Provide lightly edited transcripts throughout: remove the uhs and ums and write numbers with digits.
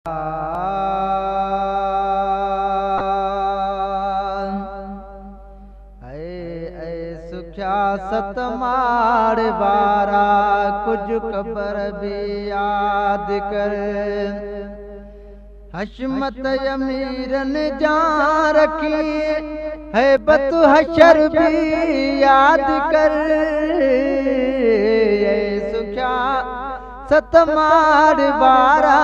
सुख्या सतमाड़ बारा कुछ कबर भी याद कर। हशमत अमीरन जान रखी है बत हशर भी याद कर। सुख्या सतमाड़ बारा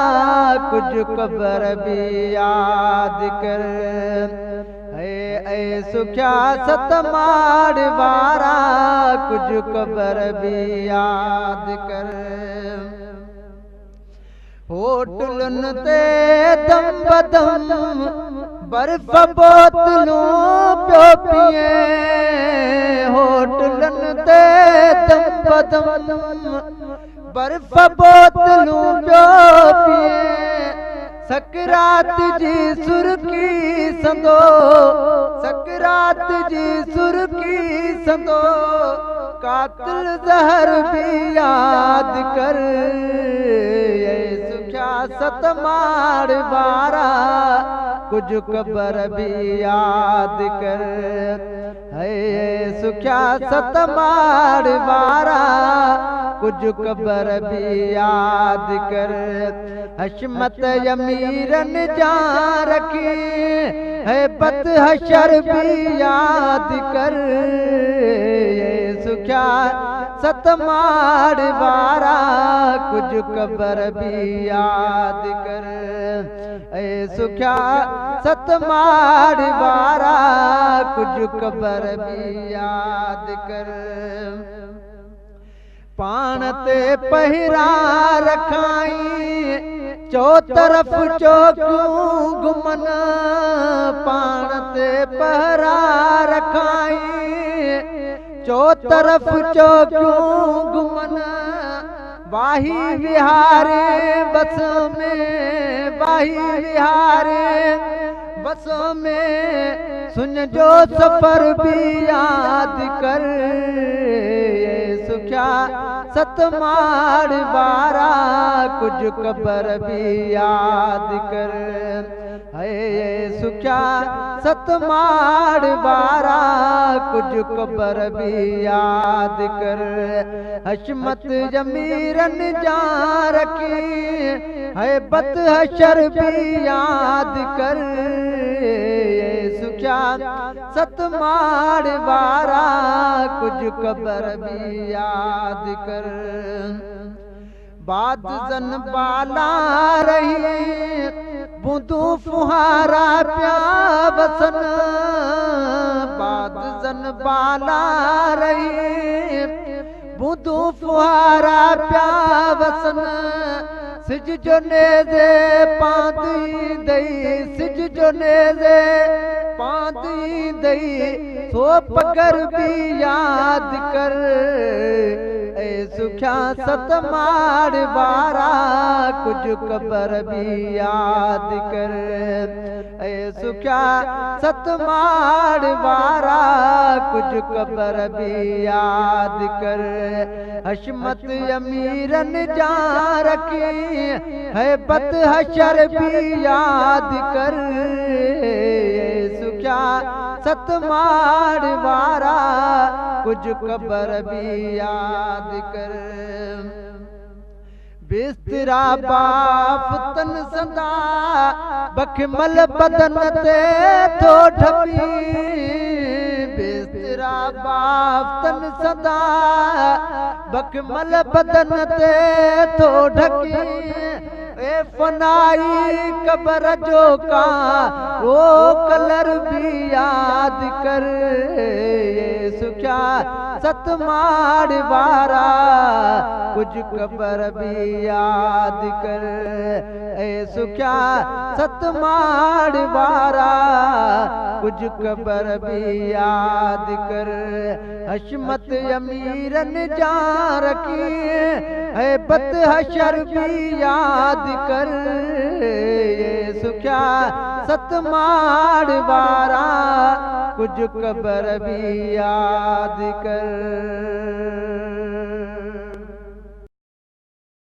कुछ कबर भी याद कर। सुख्या सतमाड़ बारा कुछ कबर भी याद कर। होटलन ते दम बदम बर्फ बोतलूं पियो पिए। होटलन ते दम बदम बर्फ बोतलूं पियो पिए। सकरात जी सुरकी संदो, सकरात जी सुरकी संदो, कातिल जहर भी याद कर। सुख्या सतमाड़ बारा कुछ कबर भी याद कर। सुख्या सतमाड़ बारा कुछ कबर भी याद कर। हशमत अमीरन जान रखी है बत हशर भी याद कर। सुख्या सतमाड़ बारा कुछ कबर भी याद कर। सुख्या सतमाड़ बारा कुछ कबर भी याद कर। पान ते पहिरा रखाई चो तरफ चौकूं घुमन। पान ते पहरा रखाई चो तरफ चौकूं घुमन। वाही विहारे बस में, वाही विहारे बस में, सुन जो सफर भी याद कर। सुख्या सतमाड़ बारा कुछ कबर भी याद कर। सुख्या सतमाड़ बारा कुछ कबर भी याद कर। हशमत अमीरन जान रखी है बत हशर भी याद कर। सुख्या सतमाड़ बारा कुछ कबर भी याद कर। बाद जन बाला रही बूंदू फुहारा प्या बसन। बाद जन बाला रही बूंदू फुहारा प्या बसन। सिज जो नेज़े पांदी दई, सिज जो नेज़े पांदी दई, सो पगर भी याद कर। सुख्या सतमाड़ बारा कुछ कबर भी याद कर। सुख्या सतमाड़ बारा कुछ कबर भी याद कर। हशमत अमीरन जान रखी है बत हशर भी याद कर। सुख्या सतमाड़ बारा कुछ कबर भी याद कर। बिस्तरा बाफ तन सदा बखमल बदन ते थो ढपी। बिस्तरा बाफ तन सदा बखमल बदन ते थो ढकी। ए फनाई कबर जो का वो कलर भी याद कर। सुख्या सतमाड़ बारा कुछ कबर भी याद कर। सुख्या सतमाड़ बारा कुछ कबर भी याद कर। हशमत अमीरन जान रखी है बत हशर भी याद कर। सुख्या सतमाड़ बारा कुछ कबर भी याद कर।